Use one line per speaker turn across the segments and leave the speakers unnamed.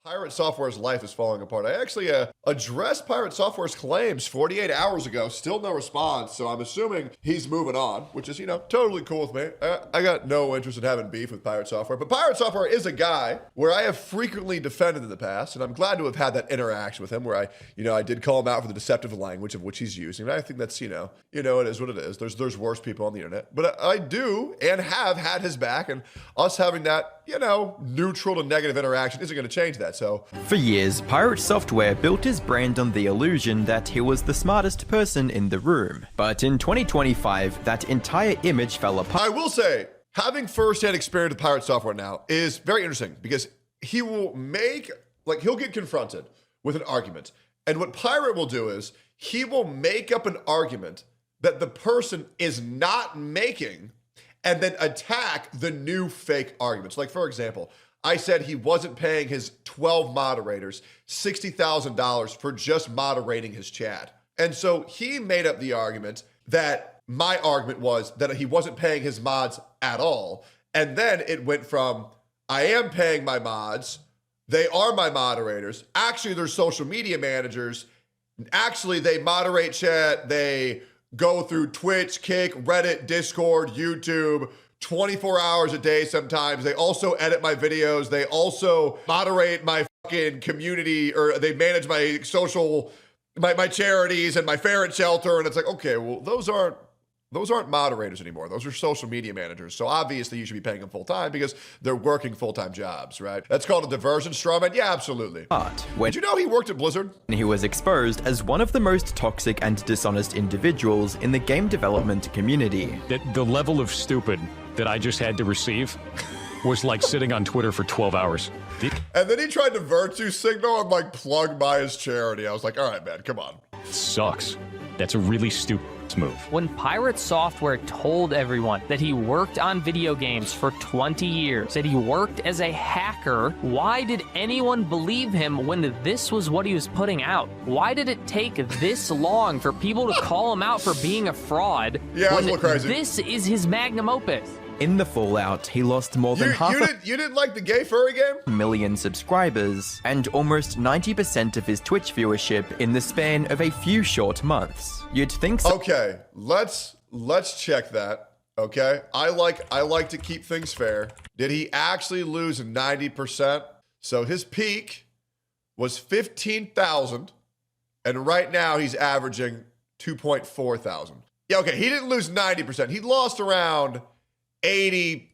Pirate Software's life is falling apart. I actually addressed Pirate Software's claims 48 hours ago. Still no response, so I'm assuming he's moving on, which is, totally cool with me. I got no interest in having beef with Pirate Software, but Pirate Software is a guy where I have frequently defended in the past, and I'm glad to have had that interaction with him where I did call him out for the deceptive language of which he's using. And I think that's, it is what it is. There's worse people on the internet, but I do and have had his back, and us having that, neutral to negative interaction isn't going to change that. So
for years, Pirate Software built his brand on the illusion that he was the smartest person in the room. But in 2025, that entire image fell apart.
I will say, having firsthand experience with Pirate Software now is very interesting because he will he'll get confronted with an argument. And what Pirate will do is he will make up an argument that the person is not making and then attack the new fake arguments. Like, for example, I said he wasn't paying his 12 moderators $60,000 for just moderating his chat. And so he made up the argument that my argument was that he wasn't paying his mods at all. And then it went from, I am paying my mods, they are my moderators, actually they're social media managers, actually they moderate chat, they go through Twitch, Kick, Reddit, Discord, YouTube, 24 hours a day sometimes. They also edit my videos. They also moderate my fucking community, or they manage my social, my charities and my ferret shelter. And it's like, okay, well, those aren't moderators anymore. Those are social media managers. So obviously you should be paying them full time because they're working full-time jobs, right? That's called a diversion strawman. Yeah, absolutely.
But
did you know he worked at Blizzard?
He was exposed as one of the most toxic and dishonest individuals in the game development community.
The level of stupid that I just had to receive was like sitting on Twitter for 12 hours.
And then he tried to virtue signal and plug by his charity. I was like, all right, man, come on.
Sucks. That's a really stupid move.
When Pirate Software told everyone that he worked on video games for 20 years, that he worked as a hacker, why did anyone believe him when this was what he was putting out? Why did it take this long for people to call him out for being a fraud?
Yeah, that's a little crazy.
This is his magnum opus.
In the fallout, he lost more than
you didn't like the gay furry game?
500,000 subscribers and almost 90% of his Twitch viewership in the span of a few short months. You'd think so.
Okay, let's check that. Okay, I like to keep things fair. Did he actually lose 90%? So his peak was 15,000, and right now he's averaging 2.4 thousand. Yeah, okay, he didn't lose 90%. He lost around 84%.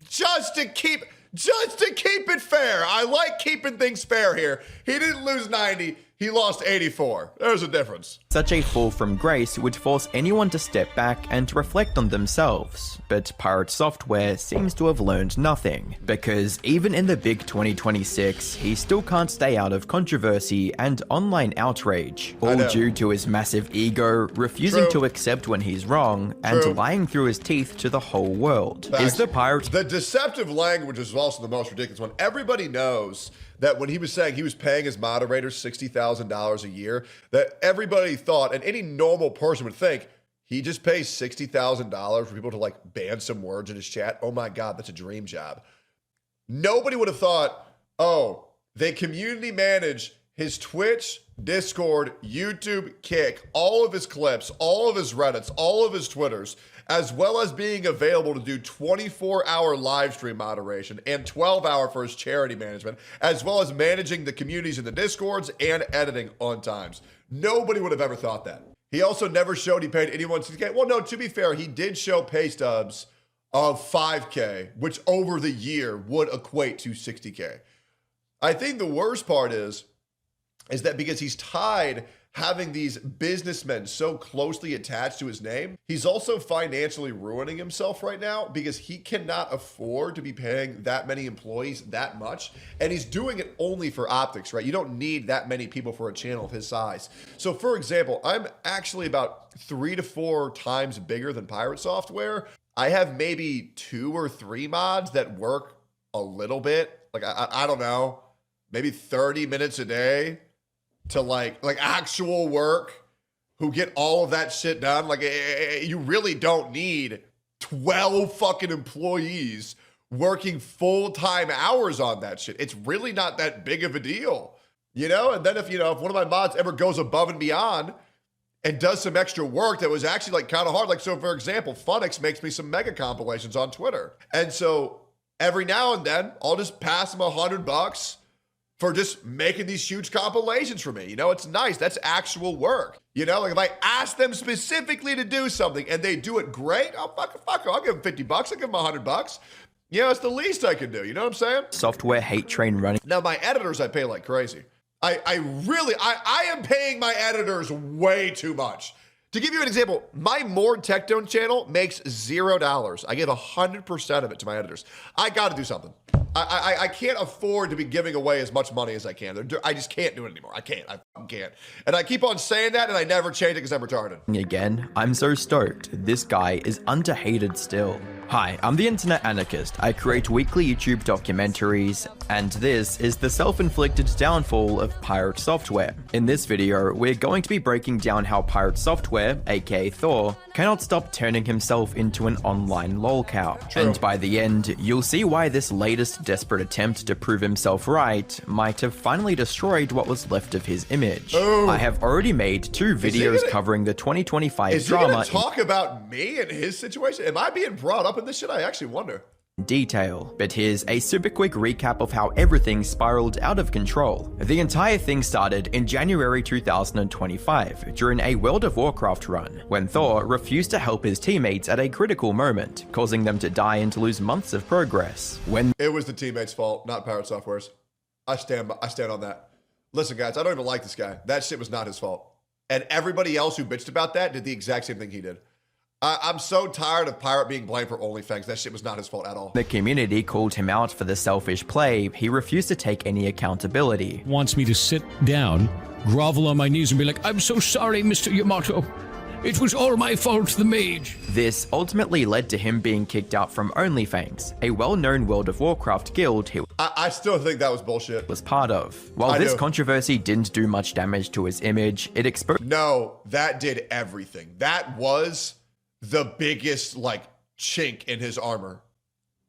Just to keep it fair. I like keeping things fair here. He didn't lose 90, he lost 84. There's a difference.
Such a fall from grace would force anyone to step back and reflect on themselves. But Pirate Software seems to have learned nothing, because even in the big 2026, he still can't stay out of controversy and online outrage, all due to his massive ego, refusing to accept when he's wrong, and lying through his teeth to the whole world.
Facts. The deceptive language is also the most ridiculous one. Everybody knows that when he was saying he was paying his moderators $60,000 a year, that everybody thought, and any normal person would think, he just pays $60,000 for people to ban some words in his chat. Oh my God, that's a dream job. Nobody would have thought, oh, they community manage his Twitch, Discord, YouTube, Kick, all of his clips, all of his Reddits, all of his Twitters, as well as being available to do 24-hour live stream moderation and 12-hour for his charity management, as well as managing the communities in the Discords and editing on times. Nobody would have ever thought that. He also never showed he paid anyone $60K. Well, no, to be fair, he did show pay stubs of $5K, which over the year would equate to $60K. I think the worst part is that because he's tied having these businessmen so closely attached to his name, he's also financially ruining himself right now because he cannot afford to be paying that many employees that much. And he's doing it only for optics, right? You don't need that many people for a channel of his size. So for example, I'm actually about 3 to 4 times bigger than Pirate Software. I have maybe 2 or 3 mods that work a little bit. I don't know, maybe 30 minutes a day to like actual work, who get all of that shit done. You really don't need 12 fucking employees working full-time hours on that shit. It's really not that big of a deal, you know? And then if one of my mods ever goes above and beyond and does some extra work that was actually like kind of hard, like, so for example, Funix makes me some mega compilations on Twitter. And so every now and then I'll just pass him $100 for just making these huge compilations for me. You know, it's nice. That's actual work. You know, like if I ask them specifically to do something and they do it great, I'll fuck it. I'll give them $50. I'll give them $100. You know, it's the least I can do. You know what I'm saying?
Software hate train running.
Now, my editors, I pay like crazy. I am paying my editors way too much. To give you an example, my More Tectone channel makes $0. I give 100% of it to my editors. I got to do something. I can't afford to be giving away as much money as I can. I just can't do it anymore. I can't. I can't. And I keep on saying that, and I never change it because I'm retarded.
Again, I'm so stoked. This guy is underhated still. Hi, I'm the Internet Anarchist. I create weekly YouTube documentaries, and this is the self-inflicted downfall of Pirate Software. In this video, we're going to be breaking down how Pirate Software, aka Thor, cannot stop turning himself into an online lolcow.
True.
And by the end, you'll see why this latest desperate attempt to prove himself right might have finally destroyed what was left of his image.
Ooh.
I have already made 2 videos covering the 2025
Is he
drama
gonna talk about me and his situation? Am I being brought up in this shit? I actually wonder.
detail, but here's a super quick recap of how everything spiraled out of control. The entire thing started in January 2025 during a World of Warcraft run, when Thor refused to help his teammates at a critical moment, causing them to die and lose months of progress. When
It was the teammates' fault, not PirateSoftware's. I stand on that. Listen, guys, I don't even like this guy. That shit was not his fault. And everybody else who bitched about that did the exact same thing he did. I'm so tired of Pirate being blamed for OnlyFans. That shit was not his fault at all.
the community called him out for the selfish play, he refused to take any accountability.
Wants me to sit down, grovel on my knees and be like, I'm so sorry, Mr. Yamato. It was all my fault, the mage.
This ultimately led to him being kicked out from OnlyFans, a well-known World of Warcraft guild he
I still think that was bullshit.
was part of. While
I
this
do.
controversy didn't do much damage to his image, it exposed
No, that did everything. That was the biggest, chink in his armor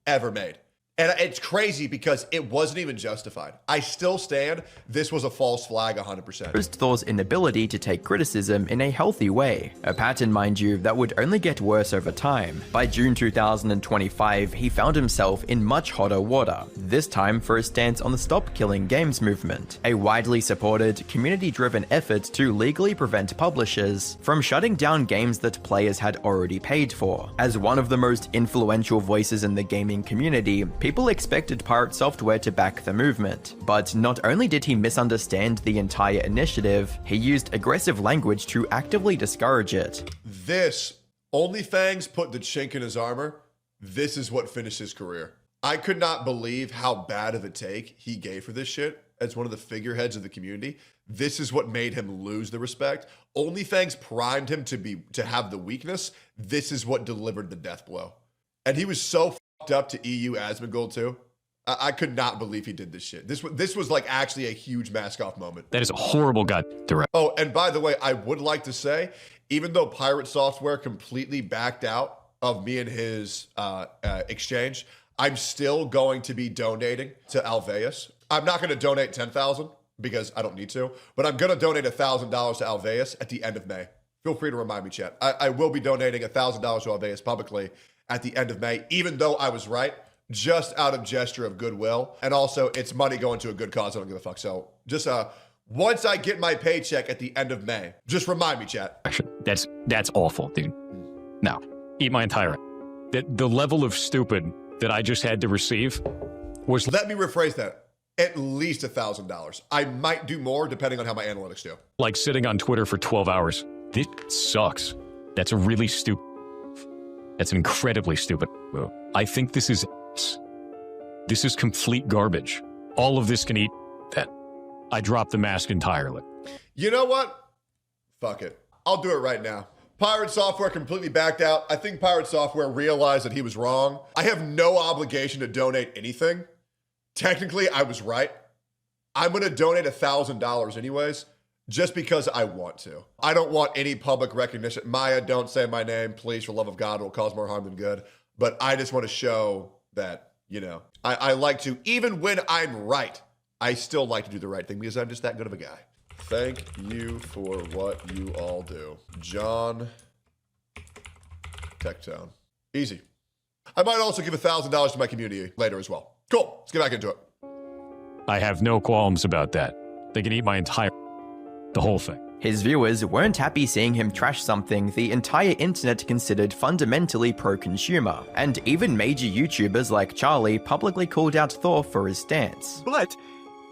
ever made. And it's crazy because it wasn't even justified. I still stand, this was a false flag 100%.
Thor's inability to take criticism in a healthy way, a pattern, mind you, that would only get worse over time. By June 2025, he found himself in much hotter water, this time for his stance on the Stop Killing Games movement, a widely supported, community-driven effort to legally prevent publishers from shutting down games that players had already paid for. As one of the most influential voices in the gaming community, people expected Pirate Software to back the movement, but not only did he misunderstand the entire initiative, he used aggressive language to actively discourage it.
This, OnlyFans put the chink in his armor, this is what finished his career. I could not believe how bad of a take he gave for this shit as one of the figureheads of the community. This is what made him lose the respect. OnlyFans primed him to have the weakness. This is what delivered the death blow. And he was so fucked up to EU Asmongold too. I could not believe he did this shit. This was actually a huge mask off moment.
That is a horrible gut direct.
Oh, and by the way, I would like to say, even though Pirate Software completely backed out of me and his exchange, I'm still going to be donating to Alveus. I'm not going to donate 10,000 because I don't need to, but I'm going to donate $1,000 to Alveus at the end of May. Feel free to remind me, chat. I will be donating $1,000 to Alveus publicly at the end of May, even though I was right, just out of gesture of goodwill. And also, it's money going to a good cause. I don't give a fuck. So just once I get my paycheck at the end of May, just remind me, chat.
That's awful, dude. Now, eat my entire. The level of stupid that I just had to receive was
Let me rephrase that. At least $1,000. I might do more depending on how my analytics do.
like sitting on Twitter for 12 hours. This sucks. That's a really stupid. That's an incredibly stupid move. I think this is complete garbage. All of this can eat that. I dropped the mask entirely.
You know what? Fuck it. I'll do it right now. Pirate Software completely backed out. I think Pirate Software realized that he was wrong. I have no obligation to donate anything. Technically, I was right. I'm going to donate $1,000 anyways, just because I want to. I don't want any public recognition. Maya, don't say my name, please, for love of God. It will cause more harm than good. But I just want to show that You know, I like to, even when I'm right, I still like to do the right thing because I'm just that good of a guy. Thank you for what you all do. John Tectone. Easy. I might also give $1,000 to my community later as well. Cool. Let's get back into it.
I have no qualms about that. They can eat the whole thing.
His viewers weren't happy seeing him trash something the entire internet considered fundamentally pro-consumer, and even major YouTubers like Charlie publicly called out Thor for his stance.
But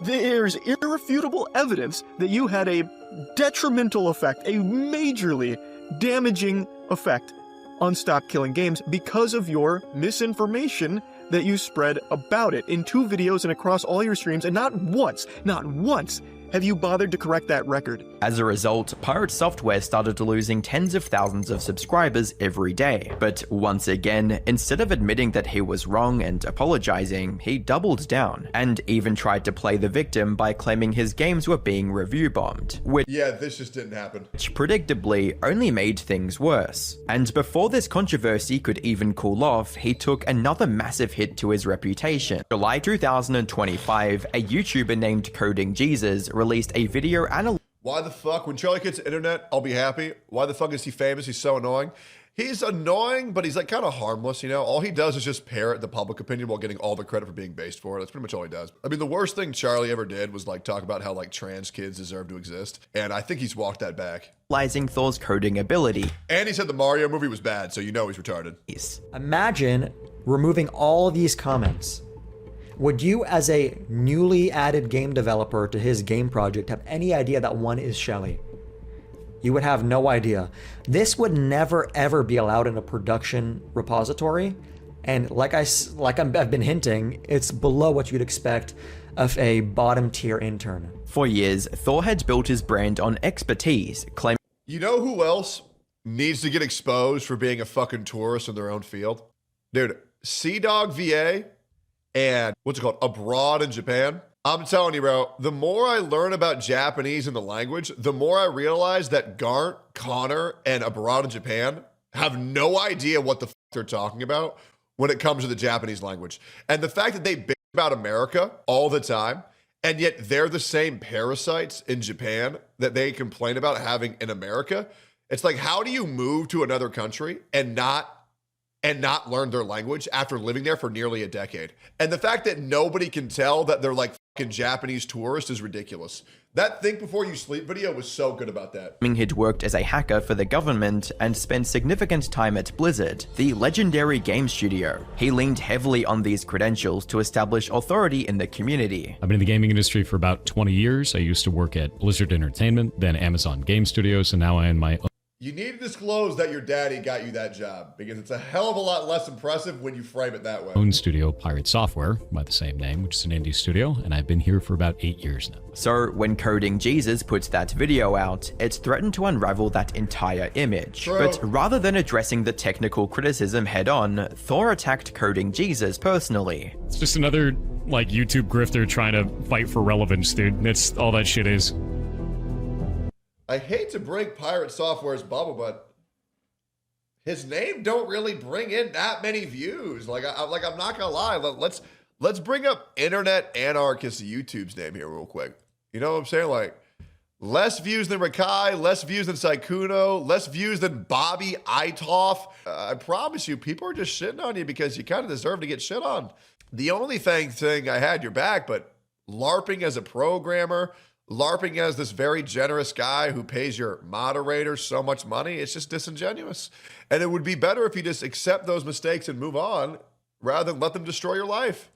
there's irrefutable evidence that you had a detrimental effect, a majorly damaging effect on Stop Killing Games because of your misinformation that you spread about it in 2 videos and across all your streams, and not once have you bothered to correct that record.
As a result, Pirate Software started losing tens of thousands of subscribers every day. But once again, instead of admitting that he was wrong and apologizing, he doubled down, and even tried to play the victim by claiming his games were being review bombed, which
this just didn't happen.
predictably only made things worse. And before this controversy could even cool off, he took another massive hit to his reputation. July 2025, a YouTuber named Coding Jesus released a video
Why the fuck? When Charlie gets internet, I'll be happy. Why the fuck is he famous? He's so annoying. He's annoying, but he's like kind of harmless, you know? All he does is just parrot the public opinion while getting all the credit for being based for it. That's pretty much all he does. I mean, the worst thing Charlie ever did was like talk about how like trans kids deserve to exist. And I think he's walked that back.
analyzing Thor's coding ability.
And he said the Mario movie was bad, so you know he's retarded.
Imagine removing all of these comments. Would you, as a newly added game developer to his game project, have any idea that one is Shelly? You would have no idea. This would never ever be allowed in a production repository, and like I've been hinting, it's below what you'd expect of a bottom tier intern.
For years, Thor had built his brand on expertise, claiming
You know who else needs to get exposed for being a fucking tourist in their own field? Dude, Sea-Dog VA and what's it called? Abroad in Japan. I'm telling you, bro, the more I learn about Japanese and the language, the more I realize that Garnt, Connor, and Abroad in Japan have no idea what the fuck they're talking about when it comes to the Japanese language. And the fact that they bitch about America all the time, and yet they're the same parasites in Japan that they complain about having in America. It's like, how do you move to another country and not learn their language after living there for nearly a decade? And the fact that nobody can tell that they're like fucking Japanese tourists is ridiculous. That Think Before You Sleep video was so good about that.
he'd worked as a hacker for the government and spent significant time at Blizzard, the legendary game studio. He leaned heavily on these credentials to establish authority in the community.
I've been in the gaming industry for about 20 years. I used to work at Blizzard Entertainment, then Amazon Game Studios, and now I own my own.
You need to disclose that your daddy got you that job because it's a hell of a lot less impressive when you frame it that way.
Own studio, Pirate Software, by the same name, which is an indie studio, and I've been here for about 8 years now.
So when Coding Jesus put that video out, it threatened to unravel that entire image.
True.
But rather than addressing the technical criticism head on, Thor attacked Coding Jesus personally.
It's just another, like, YouTube grifter trying to fight for relevance, dude. That's all that shit is.
I hate to break Pirate Software's bubble, but his name don't really bring in that many views. Like I'm not gonna lie. Let's bring up Internet Anarchist YouTube's name here real quick. You know what I'm saying? Like less views than Rakai, less views than Saikuno, less views than Bobby Itoff. I promise you, people are just shitting on you because you kind of deserve to get shit on. The only thing I had your back, but LARPing as a programmer, LARPing as this very generous guy who pays your moderator so much money, it's just disingenuous. And it would be better if you just accept those mistakes and move on rather than let them destroy your life.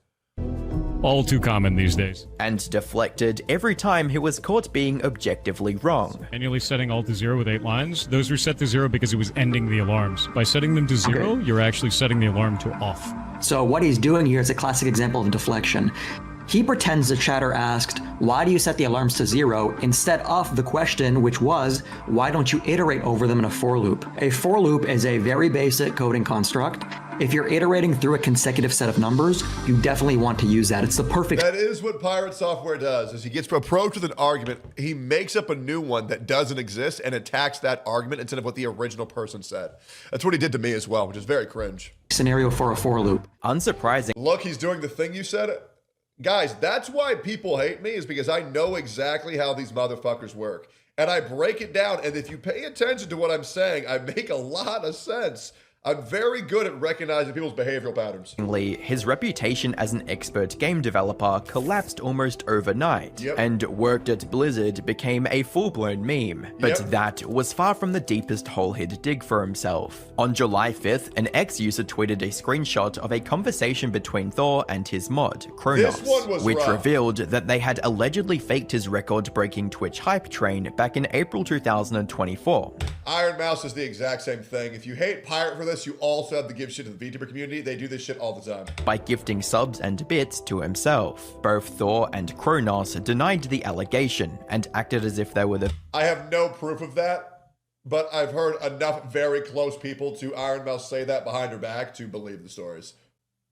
All too common these days.
And deflected every time he was caught being objectively wrong.
Manually setting all to 0 with 8 lines. Those were set to 0 because it was ending the alarms. By setting them to 0, you're actually setting the alarm to off.
So what he's doing here is a classic example of deflection. He pretends the chatter asked, why do you set the alarms to 0, instead of the question, which was, why don't you iterate over them in a for loop? A for loop is a very basic coding construct. If you're iterating through a consecutive set of numbers, you definitely want to use that. It's the perfect.
That is what Pirate Software does, is he gets approached with an argument, he makes up a new one that doesn't exist and attacks that argument instead of what the original person said. That's what he did to me as well, which is very cringe.
Scenario for a for loop.
Unsurprising.
Look, he's doing the thing you said. Guys, that's why people hate me, is because I know exactly how these motherfuckers work. And I break it down, and if you pay attention to what I'm saying, I make a lot of sense. I'm very good at recognizing people's behavioral patterns.
His reputation as an expert game developer collapsed almost overnight,
Yep.
and worked at Blizzard became a full-blown meme. But
Yep.
that was far from the deepest hole he'd dig for himself. On July 5th, an ex-user tweeted a screenshot of a conversation between Thor and his mod, Kronos,
This one was
which
rough.
revealed that they had allegedly faked his record-breaking Twitch hype train back in April 2024.
Iron Mouse is the exact same thing. If you hate Pirate for this, you also have to give shit to the VTuber community. They do this shit all the time.
By gifting subs and bits to himself. Both Thor and Kronos denied the allegation and acted as if they were the
I have no proof of that, but I've heard enough very close people to Iron Mouse say that behind her back to believe the stories.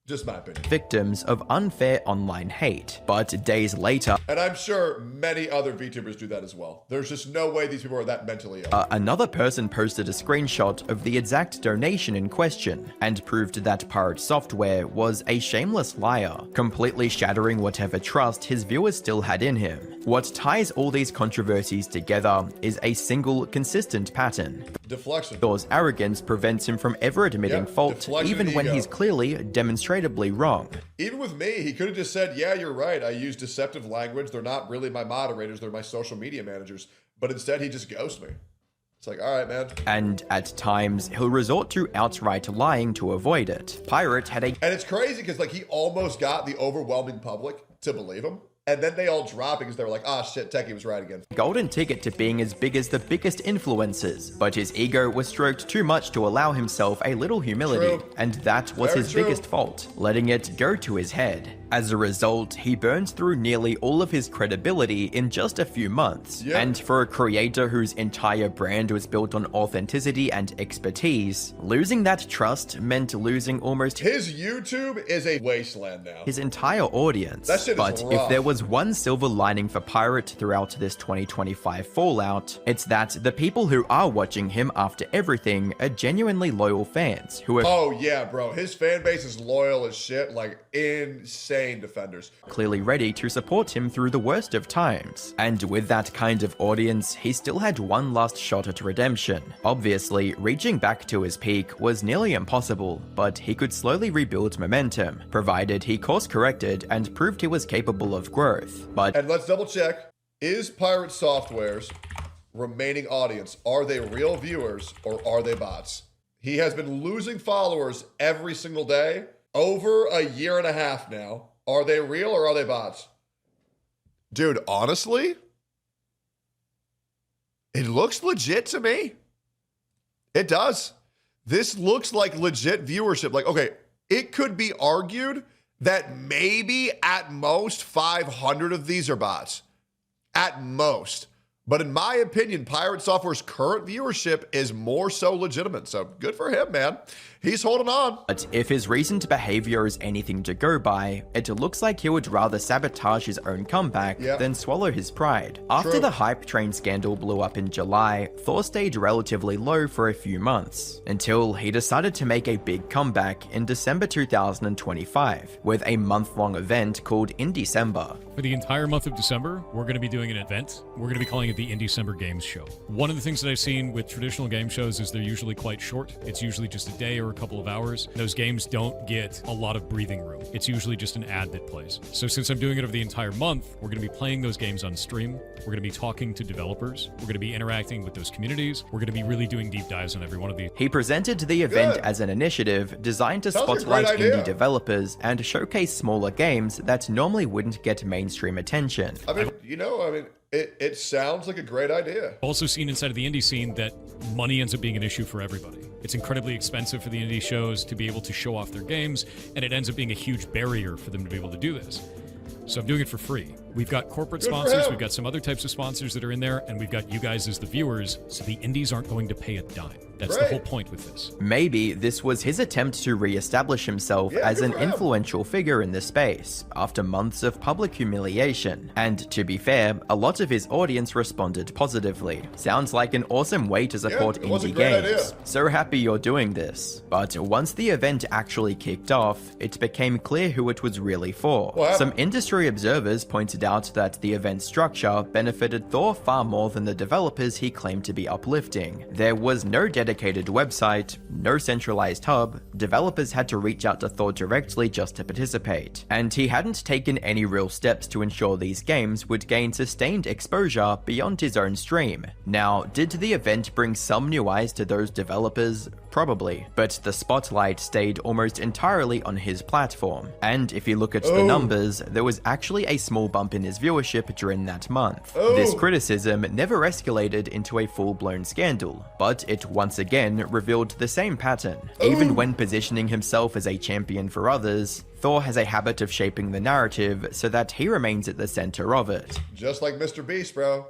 Just my opinion.
victims of unfair online hate. But days later,
And I'm sure many other VTubers do that as well. There's just no way these people are that mentally ill.
another person posted a screenshot of the exact donation in question and proved that Pirate Software was a shameless liar, completely shattering whatever trust his viewers still had in him. What ties all these controversies together is a single, consistent pattern.
Deflection.
Thor's arrogance prevents him from ever admitting
Yep,
fault,
deflection
even
and
when
ego.
he's clearly demonstrably wrong.
Even with me, he could have just said, yeah, you're right. I use deceptive language. They're not really my moderators. They're my social media managers. But instead, he just ghosted me. It's like, all right, man.
And at times, he'll resort to outright lying to avoid it. Pirate had a
And it's crazy because like he almost got the overwhelming public to believe him. And then they all dropped because they were like, ah, shit, Techie was right again.
golden ticket to being as big as the biggest influencers, but his ego was stroked too much to allow himself a little humility,
True.
and that was
Very
his
true.
biggest fault, letting it go to his head. As a result, he burned through nearly all of his credibility in just a few months.
Yeah.
And for a creator whose entire brand was built on authenticity and expertise, losing that trust meant losing almost
His YouTube is a wasteland now.
his entire audience.
That shit is
But if
rough.
there was one silver lining for Pirate throughout this 2025 fallout, it's that the people who are watching him after everything are genuinely loyal fans who are
Oh, yeah, bro. His fan base is loyal as shit. Like, insane defenders.
clearly ready to support him through the worst of times. And with that kind of audience, he still had one last shot at redemption. Obviously, reaching back to his peak was nearly impossible, but he could slowly rebuild momentum, provided he course-corrected and proved he was capable of growth. But
And let's double check. Is Pirate Software's remaining audience, are they real viewers or are they bots? He has been losing followers every single day, over a year and a half now. Are they real or are they bots? Dude, honestly, it looks legit to me. It does. This looks like legit viewership. Like, okay, it could be argued that maybe at most 500 of these are bots. At most. But in my opinion, Pirate Software's current viewership is more so legitimate. So good for him, man. He's holding on.
But if his recent behavior is anything to go by, it looks like he would rather sabotage his own comeback
Yep.
than swallow his pride. After
True.
the hype train scandal blew up in July, Thor stayed relatively low for a few months, until he decided to make a big comeback in December 2025, with a month-long event called Indiecember.
For the entire month of December, we're going to be doing an event. We're going to be calling it the Indiecember Games Show. One of the things that I've seen with traditional game shows is they're usually quite short. It's usually just a day or a couple of hours. Those games don't get a lot of breathing room. It's usually just an ad that plays. So since I'm doing it over the entire month, we're going to be playing those games on stream. We're going to be talking to developers. We're going to be interacting with those communities. We're going to be really doing deep dives on every one of these.
He presented the event
Good.
as an initiative designed to
Sounds like a
spotlight
great idea.
indie developers and showcase smaller games that normally wouldn't get mainstream attention.
I mean, it sounds like a great idea.
Also seen inside of the indie scene that money ends up being an issue for everybody. It's incredibly expensive for the indie shows to be able to show off their games, and it ends up being a huge barrier for them to be able to do this. So I'm doing it for free. We've got corporate
Good for
sponsors,
him.
we've got some other types of sponsors that are in there, and we've got you guys as the viewers, so the indies aren't going to pay a dime. That's the
Great.
whole point with this.
Maybe this was his attempt to re-establish himself
Yeah,
as
good
an
for him.
influential figure in the space after months of public humiliation. And to be fair, a lot of his audience responded positively. Sounds like an awesome way to support
it was a
indie
great
games.
idea.
So happy you're doing this. But once the event actually kicked off, it became clear who it was really for.
What?
Some industry observers pointed out that the event structure benefited Thor far more than the developers he claimed to be uplifting. There was no dedicated website, no centralized hub, developers had to reach out to Thor directly just to participate, and he hadn't taken any real steps to ensure these games would gain sustained exposure beyond his own stream. Now, did the event bring some new eyes to those developers? Probably, but the spotlight stayed almost entirely on his platform, and if you look at the numbers, there was actually a small bump in his viewership during that month. This criticism never escalated into a full-blown scandal, but it once again revealed the same pattern. Even when positioning himself as a champion for others, Thor has a habit of shaping the narrative so that he remains at the center of it.
Just like Mr. Beast, bro.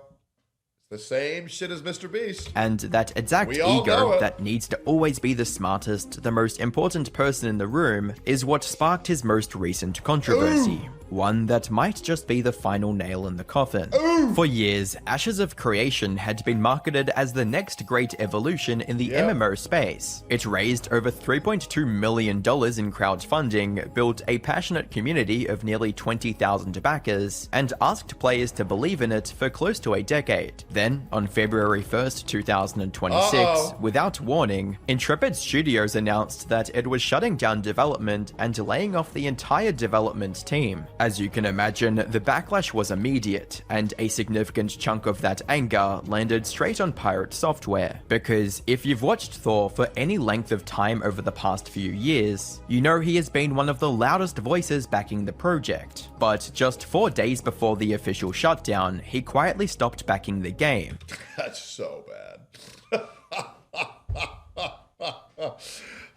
It's the same shit as Mr. Beast.
And that exact
We all know
ego
it.
that needs to always be the smartest, the most important person in the room, is what sparked his most recent controversy. One that might just be the final nail in the coffin. For years, Ashes of Creation had been marketed as the next great evolution in the MMO space. It raised over $3.2 million in crowdfunding, built a passionate community of nearly 20,000 backers, and asked players to believe in it for close to a decade. Then, on February 1st, 2026, without warning, Intrepid Studios announced that it was shutting down development and laying off the entire development team. As you can imagine, the backlash was immediate, and a significant chunk of that anger landed straight on Pirate Software. Because if you've watched Thor for any length of time over the past few years, you know he has been one of the loudest voices backing the project. But just 4 days before the official shutdown, he quietly stopped backing the game.
That's so bad.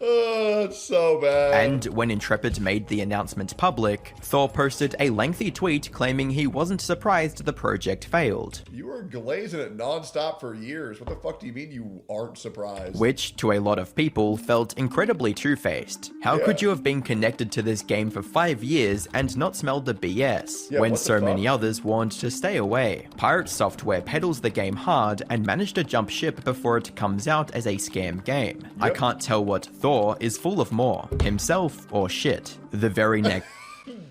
Oh, it's so bad.
And when Intrepid made the announcement public, Thor posted a lengthy tweet claiming he wasn't surprised the project failed.
You were glazing it nonstop for years. What the fuck do you mean you aren't surprised?
Which, to a lot of people, felt incredibly two-faced. How could you have been connected to this game for 5 years and not smelled the BS,
Yeah,
when
what the
so
fuck?
many others warned to stay away? Pirate Software peddles the game hard and managed to jump ship before it comes out as a scam game. I can't tell what Thor is full of more, himself or shit. The very next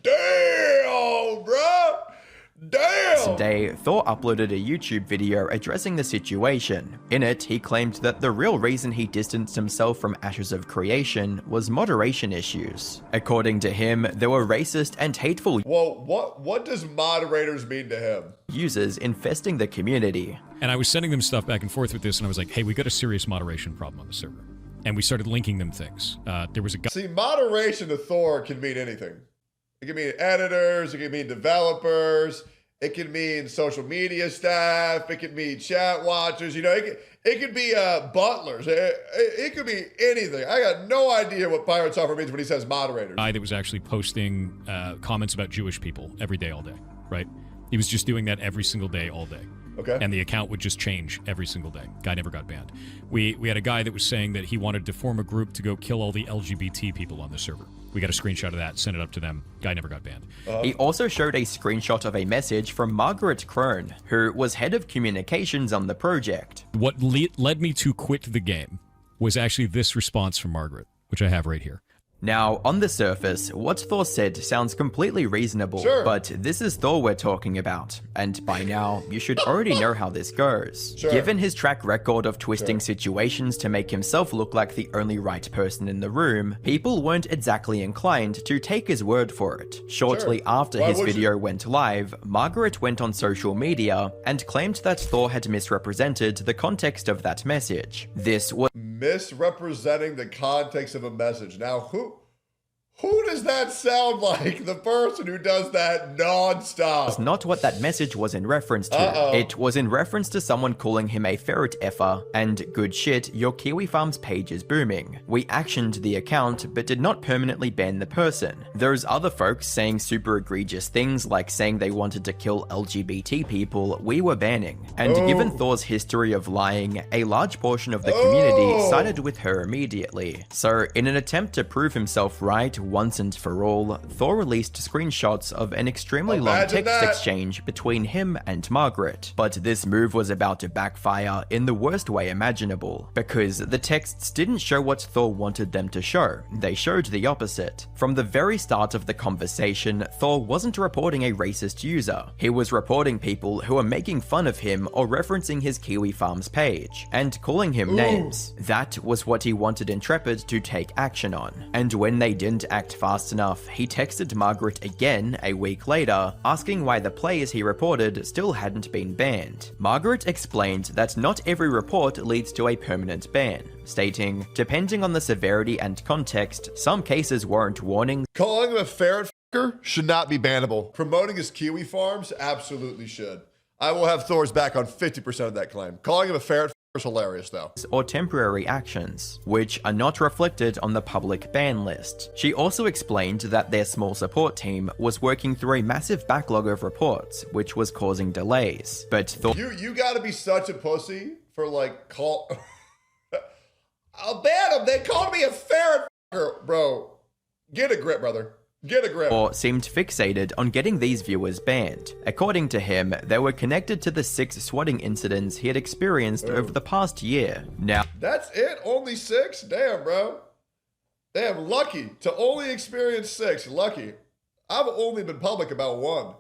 Damn, bro. Damn.
day, Thor uploaded a YouTube video addressing the situation. In it, he claimed that the real reason he distanced himself from Ashes of Creation was moderation issues. According to him, there were racist and hateful
Well, what does moderators mean to him?
users infesting the community.
And I was sending them stuff back and forth with this, and I was like, hey, we got a serious moderation problem on the server. And we started linking them things. There was a guy.
See, moderation to Thor can mean anything. It can mean editors, it can mean developers, it can mean social media staff, it can mean chat watchers, you know, it could be butlers, it could be anything. I got no idea what Pirate Software means when he says moderators.
Guy that was actually posting comments about Jewish people every day, all day, right? He was just doing that every single day, all day.
Okay.
And the account would just change every single day. Guy never got banned. We had a guy that was saying that he wanted to form a group to go kill all the LGBT people on the server. We got a screenshot of that, sent it up to them. Guy never got banned.
He also showed a screenshot of a message from Margaret Crone, who was head of communications on the project.
What led me to quit the game was actually this response from Margaret, which I have right here.
Now, on the surface, what Thor said sounds completely reasonable,
Sure.
but this is Thor we're talking about, and by now, you should already know how this goes.
Sure.
Given his track record of twisting situations to make himself look like the only right person in the room, people weren't exactly inclined to take his word for it. Shortly after
Why
his
would you?
video went live, Margaret went on social media and claimed that Thor had misrepresented the context of that message. This was
Misrepresenting the context of a message. Now, Who does that sound like? The person who does that nonstop.
That's not what that message was in reference to. It was in reference to someone calling him a ferret effer, and good shit, your Kiwi Farms page is booming. We actioned the account, but did not permanently ban the person. There's other folks saying super egregious things, like saying they wanted to kill LGBT people, we were banning. And given Thor's history of lying, a large portion of the community sided with her immediately. So, in an attempt to prove himself right once and for all, Thor released screenshots of an extremely long text exchange between him and Margaret. But this move was about to backfire in the worst way imaginable, because the texts didn't show what Thor wanted them to show. They showed the opposite. From the very start of the conversation, Thor wasn't reporting a racist user. He was reporting people who were making fun of him or referencing his Kiwi Farms page, and calling him names. That was what he wanted Intrepid to take action on. And when they didn't act fast enough, he texted Margaret again a week later, asking why the players he reported still hadn't been banned. Margaret explained that not every report leads to a permanent ban, stating, depending on the severity and context, some cases warrant warning.
Calling him a ferret fucker should not be bannable. Promoting his Kiwi Farms absolutely should. I will have Thor's back on 50% of that claim. Calling him a ferret is hilarious, though.
Or temporary actions, which are not reflected on the public ban list. She also explained that their small support team was working through a massive backlog of reports, which was causing delays. But
You gotta be such a pussy for, like, call... I'll ban him! They called me a ferret fucker! Bro, get a grip, brother. Get a grip.
Or seemed fixated on getting these viewers banned. According to him, they were connected to the 6 swatting incidents he had experienced over the past year. Now,
that's it? Only 6? Damn, bro. Damn, lucky to only experience 6. Lucky. I've only been public about 1.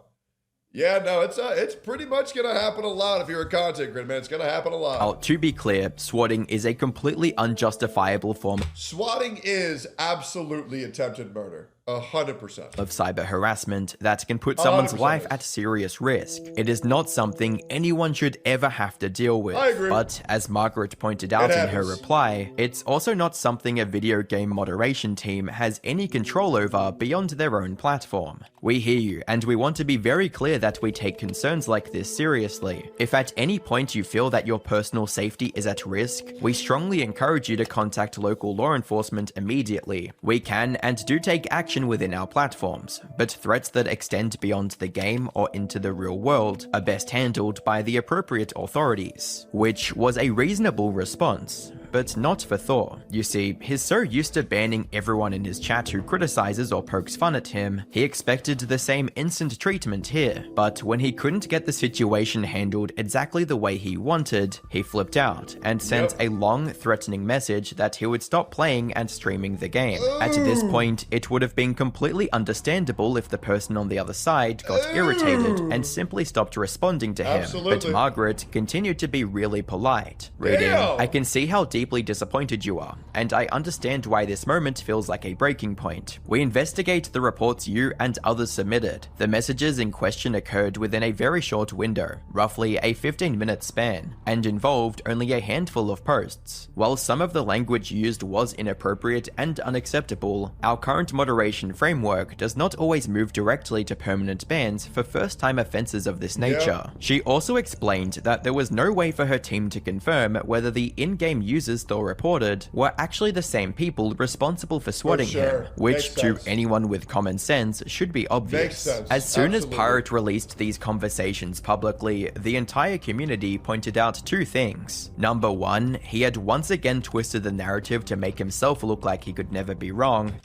Yeah, no, it's pretty much gonna happen a lot if you're a content creator, man. It's gonna happen a lot.
To be clear, swatting is a completely unjustifiable form.
Swatting is absolutely attempted murder. 100%.
Of cyber harassment that can put someone's life at serious risk. It is not something anyone should ever have to deal with.
I agree.
But as Margaret pointed out in her reply, it's also not something a video game moderation team has any control over beyond their own platform. We hear you, and we want to be very clear that we take concerns like this seriously. If at any point you feel that your personal safety is at risk, we strongly encourage you to contact local law enforcement immediately. We can and do take action within our platforms, but threats that extend beyond the game or into the real world are best handled by the appropriate authorities, which was a reasonable response. But not for Thor. You see, he's so used to banning everyone in his chat who criticizes or pokes fun at him, he expected the same instant treatment here. But when he couldn't get the situation handled exactly the way he wanted, he flipped out and sent a long, threatening message that he would stop playing and streaming the game. At this point, it would have been completely understandable if the person on the other side got irritated and simply stopped responding to him. But Margaret continued to be really polite, reading, I can see how deeply disappointed you are, and I understand why this moment feels like a breaking point. We investigate the reports you and others submitted. The messages in question occurred within a very short window, roughly a 15-minute span, and involved only a handful of posts. While some of the language used was inappropriate and unacceptable, our current moderation framework does not always move directly to permanent bans for first-time offenses of this nature. She also explained that there was no way for her team to confirm whether the in-game users Thor reported were actually the same people responsible for swatting him, which to anyone with common sense should be obvious. As soon as Pirate released these conversations publicly, the entire community pointed out 2 things. Number 1, he had once again twisted the narrative to make himself look like he could never be wrong.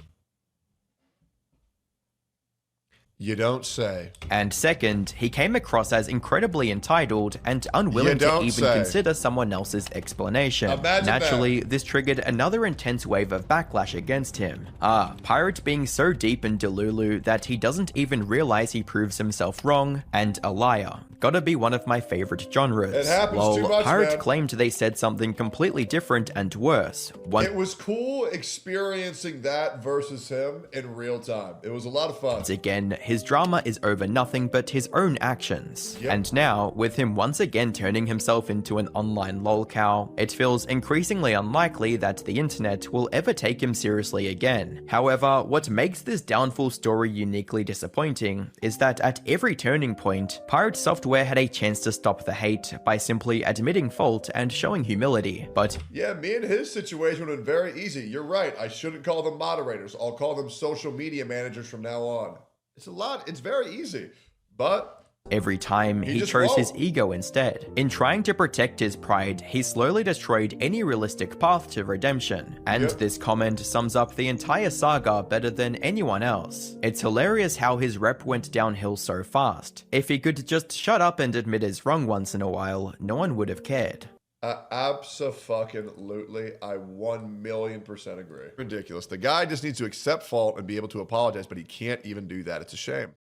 You don't say.
And second, he came across as incredibly entitled and unwilling to even consider someone else's explanation. Naturally, this triggered another intense wave of backlash against him. Pirate being so deep in Delulu that he doesn't even realize he proves himself wrong, and a liar. gotta be one of my favorite genres.
It happens
Lol,
too much,
Pirate
man.
claimed they said something completely different and worse.
It was cool experiencing that versus him in real time. It was a lot of fun.
Once again, his drama is over nothing but his own actions.
Yep.
And now, with him once again turning himself into an online lolcow, it feels increasingly unlikely that the internet will ever take him seriously again. However, what makes this downfall story uniquely disappointing is that at every turning point, Pirate Software had a chance to stop the hate by simply admitting fault and showing humility. But
yeah, me and his situation would have been very easy. You're right. I shouldn't call them moderators. I'll call them social media managers from now on. It's very easy. But
every time, he
just
chose his
won't.
ego instead. In trying to protect his pride, he slowly destroyed any realistic path to redemption. And
Yep.
this comment sums up the entire saga better than anyone else. It's hilarious how his rep went downhill so fast. If he could just shut up and admit his wrong once in a while, no one would have cared.
Abso-fucking-lutely, I 1,000,000% agree. Ridiculous. The guy just needs to accept fault and be able to apologize, but he can't even do that. It's a shame.